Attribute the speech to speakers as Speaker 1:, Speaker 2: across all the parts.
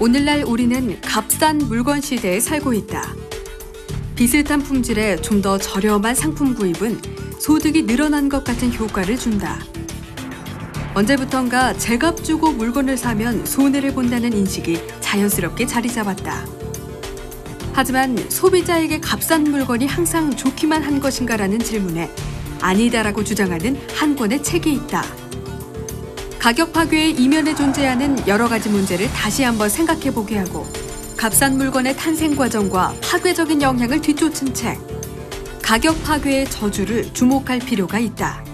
Speaker 1: 오늘날 우리는 값싼 물건 시대에 살고 있다. 비슷한 품질의 좀 더 저렴한 상품 구입은 소득이 늘어난 것 같은 효과를 준다. 언제부턴가 제값 주고 물건을 사면 손해를 본다는 인식이 자연스럽게 자리 잡았다. 하지만 소비자에게 값싼 물건이 항상 좋기만 한 것인가라는 질문에 아니다라고 주장하는 한 권의 책이 있다. 가격 파괴의 이면에 존재하는 여러 가지 문제를 다시 한번 생각해보게 하고 값싼 물건의 탄생 과정과 파괴적인 영향을 뒤쫓은 책, 가격 파괴의 저주를 주목할 필요가 있다.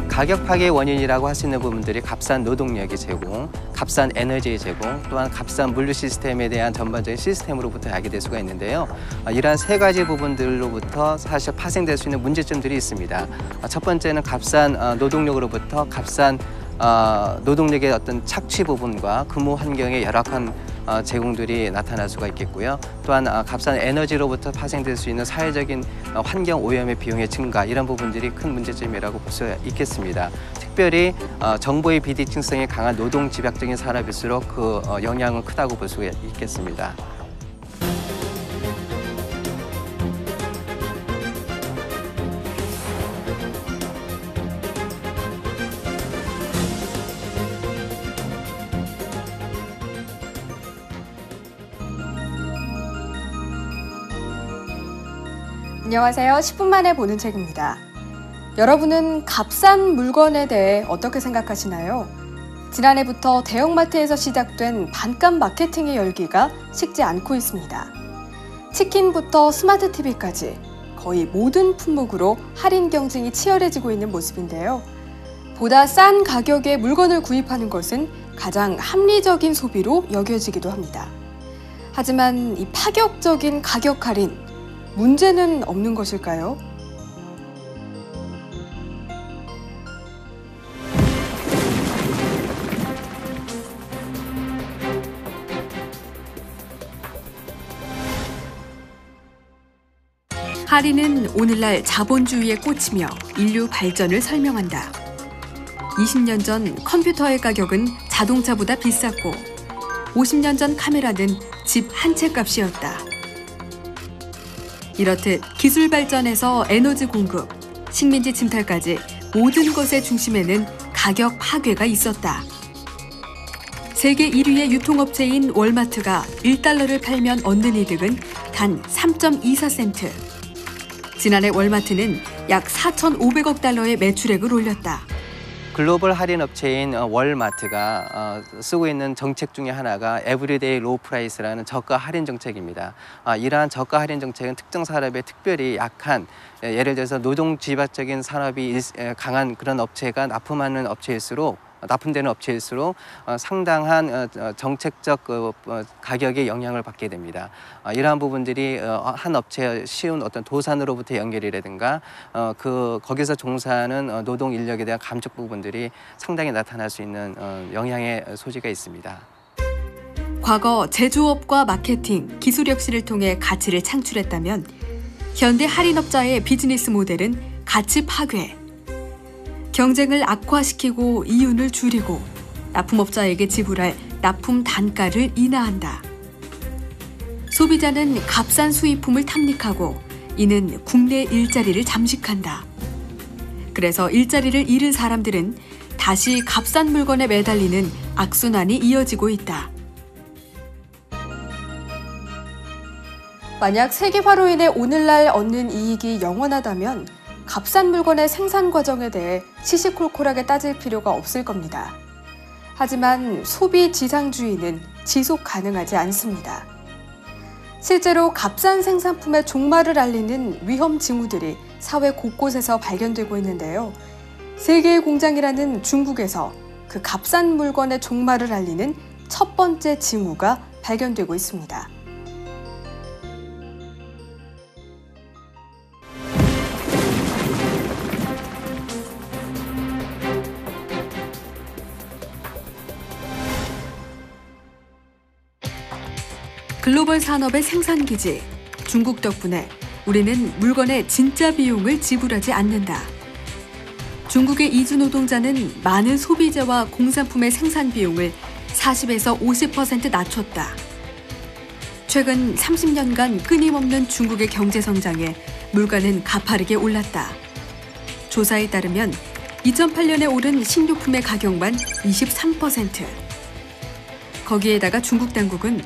Speaker 2: 가격 파괴의 원인이라고 할 수 있는 부분들이 값싼 노동력의 제공, 값싼 에너지의 제공, 또한 값싼 물류 시스템에 대한 전반적인 시스템으로부터 야기될 수가 있는데요. 이러한 세 가지 부분들로부터 사실 파생될 수 있는 문제점들이 있습니다. 첫 번째는 값싼 노동력으로부터 값싼 노동력의 어떤 착취 부분과 근무 환경의 열악한 제공들이 나타날 수가 있겠고요. 또한 값싼 에너지로부터 파생될 수 있는 사회적인 환경 오염의 비용의 증가, 이런 부분들이 큰 문제점이라고 볼 수 있겠습니다. 특별히 정보의 비대칭성이 강한 노동 집약적인 산업일수록 그 영향은 크다고 볼 수 있겠습니다.
Speaker 1: 안녕하세요. 10분 만에 보는 책입니다. 여러분은 값싼 물건에 대해 어떻게 생각하시나요? 지난해부터 대형마트에서 시작된 반값 마케팅의 열기가 식지 않고 있습니다. 치킨부터 스마트 TV까지 거의 모든 품목으로 할인 경쟁이 치열해지고 있는 모습인데요. 보다 싼 가격에 물건을 구입하는 것은 가장 합리적인 소비로 여겨지기도 합니다. 하지만 이 파격적인 가격 할인, 문제는 없는 것일까요? 할인은 오늘날 자본주의의 꽃이며 인류 발전을 설명한다. 20년 전 컴퓨터의 가격은 자동차보다 비쌌고 50년 전 카메라는 집 한 채 값이었다. 이렇듯 기술 발전에서 에너지 공급, 식민지 침탈까지 모든 것의 중심에는 가격 파괴가 있었다. 세계 1위의 유통업체인 월마트가 1달러를 팔면 얻는 이득은 단 3.24센트. 지난해 월마트는 약 4,500억 달러의 매출액을 올렸다.
Speaker 2: 글로벌 할인 업체인 월마트가 쓰고 있는 정책 중에 하나가 에브리데이 로우 프라이스라는 저가 할인 정책입니다. 이러한 저가 할인 정책은 특정 산업에 특별히 약한, 예를 들어서 노동 집약적인 산업이 강한 그런 업체가 납품되는 업체일수록 상당한 정책적 가격에 영향을 받게 됩니다. 이러한 부분들이 한 업체의 쉬운 어떤 도산으로부터 연결이라든가 거기서 종사하는 노동 인력에 대한 감축 부분들이 상당히 나타날 수 있는 영향의 소지가 있습니다.
Speaker 1: 과거 제조업과 마케팅, 기술 혁신을 통해 가치를 창출했다면 현대 할인업자의 비즈니스 모델은 가치 파괴, 경쟁을 악화시키고 이윤을 줄이고 납품업자에게 지불할 납품 단가를 인하한다. 소비자는 값싼 수입품을 탐닉하고 이는 국내 일자리를 잠식한다. 그래서 일자리를 잃은 사람들은 다시 값싼 물건에 매달리는 악순환이 이어지고 있다. 만약 세계화로 인해 오늘날 얻는 이익이 영원하다면 값싼 물건의 생산 과정에 대해 시시콜콜하게 따질 필요가 없을 겁니다. 하지만 소비 지상주의는 지속 가능하지 않습니다. 실제로 값싼 생산품의 종말을 알리는 위험 징후들이 사회 곳곳에서 발견되고 있는데요. 세계의 공장이라는 중국에서 그 값싼 물건의 종말을 알리는 첫 번째 징후가 발견되고 있습니다. 글로벌 산업의 생산기지, 중국 덕분에 우리는 물건의 진짜 비용을 지불하지 않는다. 중국의 이주 노동자는 많은 소비재와 공산품의 생산 비용을 40에서 50% 낮췄다. 최근 30년간 끊임없는 중국의 경제 성장에 물가는 가파르게 올랐다. 조사에 따르면 2008년에 오른 식료품의 가격만 23%. 거기에다가 중국 당국은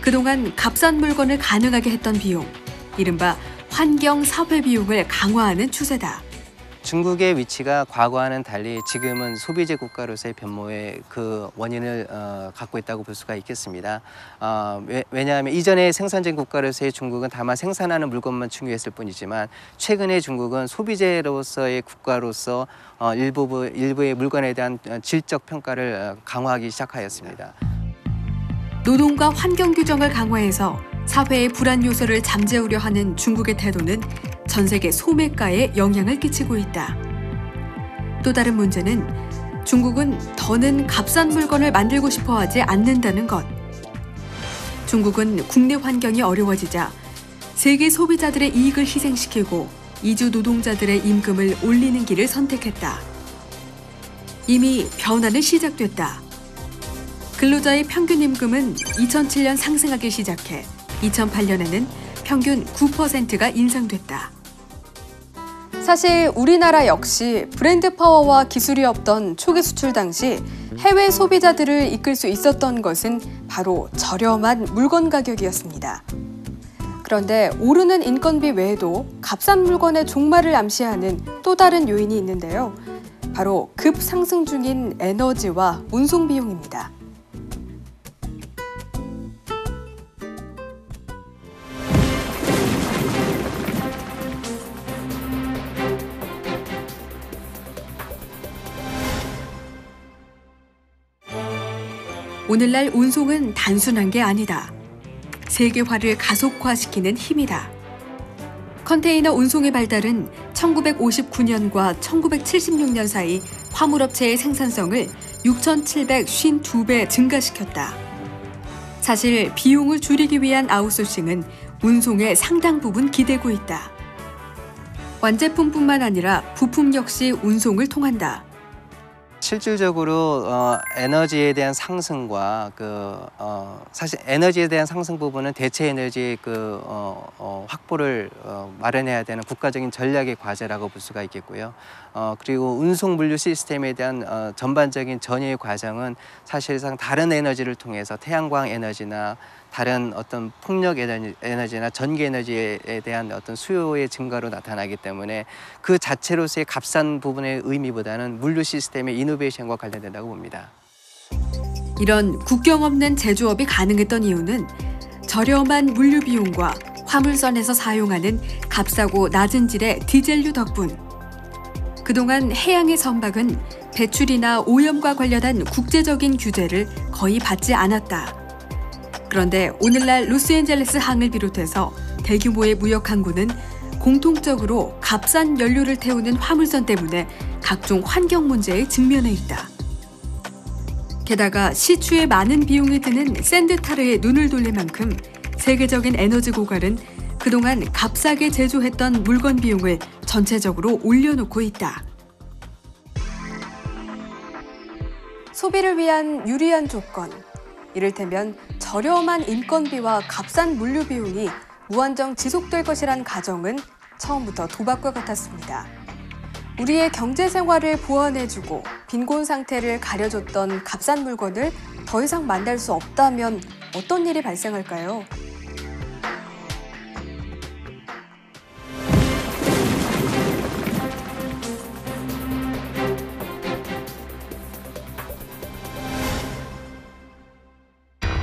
Speaker 1: 그동안 값싼 물건을 가능하게 했던 비용, 이른바 환경 사회 비용을 강화하는 추세다.
Speaker 2: 중국의 위치가 과거와는 달리 지금은 소비재 국가로서의 변모의 그 원인을 갖고 있다고 볼 수가 있겠습니다. 왜냐하면 이전에 생산적인 국가로서의 중국은 다만 생산하는 물건만 중요했을 뿐이지만 최근에 중국은 소비재로서의 국가로서 일부의 물건에 대한 질적 평가를 강화하기 시작하였습니다.
Speaker 1: 노동과 환경 규정을 강화해서 사회의 불안 요소를 잠재우려 하는 중국의 태도는 전 세계 소매가에 영향을 끼치고 있다. 또 다른 문제는 중국은 더는 값싼 물건을 만들고 싶어 하지 않는다는 것. 중국은 국내 환경이 어려워지자 세계 소비자들의 이익을 희생시키고 이주 노동자들의 임금을 올리는 길을 선택했다. 이미 변화는 시작됐다. 근로자의 평균 임금은 2007년 상승하기 시작해 2008년에는 평균 9%가 인상됐다. 사실 우리나라 역시 브랜드 파워와 기술이 없던 초기 수출 당시 해외 소비자들을 이끌 수 있었던 것은 바로 저렴한 물건 가격이었습니다. 그런데 오르는 인건비 외에도 값싼 물건의 종말을 암시하는 또 다른 요인이 있는데요. 바로 급상승 중인 에너지와 운송 비용입니다. 오늘날 운송은 단순한 게 아니다. 세계화를 가속화시키는 힘이다. 컨테이너 운송의 발달은 1959년과 1976년 사이 화물업체의 생산성을 6,752배 증가시켰다. 사실 비용을 줄이기 위한 아웃소싱은 운송의 상당 부분 기대고 있다. 완제품뿐만 아니라 부품 역시 운송을 통한다.
Speaker 2: 실질적으로 에너지에 대한 상승과 사실 에너지에 대한 상승 부분은 대체 에너지 확보를 마련해야 되는 국가적인 전략의 과제라고 볼 수가 있겠고요. 그리고 운송 물류 시스템에 대한 전반적인 전이의 과정은 사실상 다른 에너지를 통해서 태양광 에너지나 다른 어떤 풍력 에너지나 전기 에너지에 대한 어떤 수요의 증가로 나타나기 때문에 그 자체로서의 값싼 부분의 의미보다는 물류 시스템의 이노베이션과 관련된다고 봅니다.
Speaker 1: 이런 국경 없는 제조업이 가능했던 이유는 저렴한 물류 비용과 화물선에서 사용하는 값싸고 낮은 질의 디젤유 덕분. 그동안 해양의 선박은 배출이나 오염과 관련한 국제적인 규제를 거의 받지 않았다. 그런데 오늘날 로스앤젤레스 항을 비롯해서 대규모의 무역 항구는 공통적으로 값싼 연료를 태우는 화물선 때문에 각종 환경 문제에 직면해 있다. 게다가 시추에 많은 비용이 드는 샌드타르에 눈을 돌릴 만큼 세계적인 에너지 고갈은 그동안 값싸게 제조했던 물건 비용을 전체적으로 올려놓고 있다. 소비를 위한 유리한 조건, 이를테면 저렴한 인건비와 값싼 물류 비용이 무한정 지속될 것이란 가정은 처음부터 도박과 같았습니다. 우리의 경제 생활을 보완해주고 빈곤 상태를 가려줬던 값싼 물건을 더 이상 만날 수 없다면 어떤 일이 발생할까요?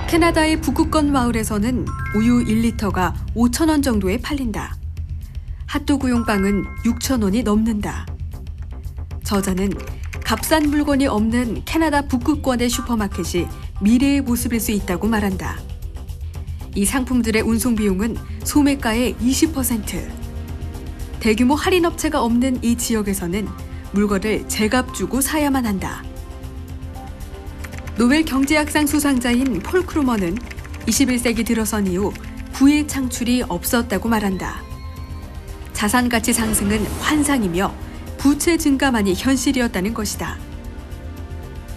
Speaker 1: 캐나다의 북극권 마을에서는 우유 1리터가 5,000원 정도에 팔린다. 핫도그용 빵은 6,000원이 넘는다. 저자는 값싼 물건이 없는 캐나다 북극권의 슈퍼마켓이 미래의 모습일 수 있다고 말한다. 이 상품들의 운송 비용은 소매가의 20%. 대규모 할인업체가 없는 이 지역에서는 물건을 제값 주고 사야만 한다. 노벨 경제학상 수상자인 폴 크루머는 21세기 들어선 이후 부의 창출이 없었다고 말한다. 자산 가치 상승은 환상이며 부채 증가만이 현실이었다는 것이다.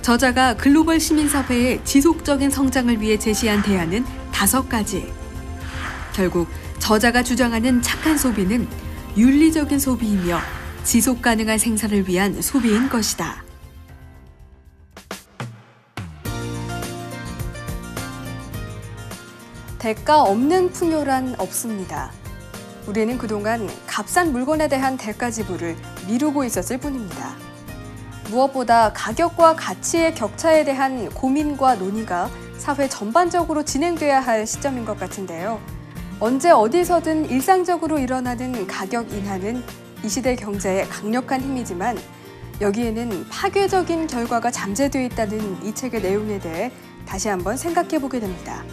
Speaker 1: 저자가 글로벌 시민사회의 지속적인 성장을 위해 제시한 대안은 5가지. 결국 저자가 주장하는 착한 소비는 윤리적인 소비이며 지속 가능한 생산을 위한 소비인 것이다. 대가 없는 풍요란 없습니다. 우리는 그동안 값싼 물건에 대한 대가 지불을 미루고 있었을 뿐입니다. 무엇보다 가격과 가치의 격차에 대한 고민과 논의가 사회 전반적으로 진행돼야 할 시점인 것 같은데요. 언제 어디서든 일상적으로 일어나는 가격 인하는 이 시대 경제의 강력한 힘이지만 여기에는 파괴적인 결과가 잠재되어 있다는 이 책의 내용에 대해 다시 한번 생각해 보게 됩니다.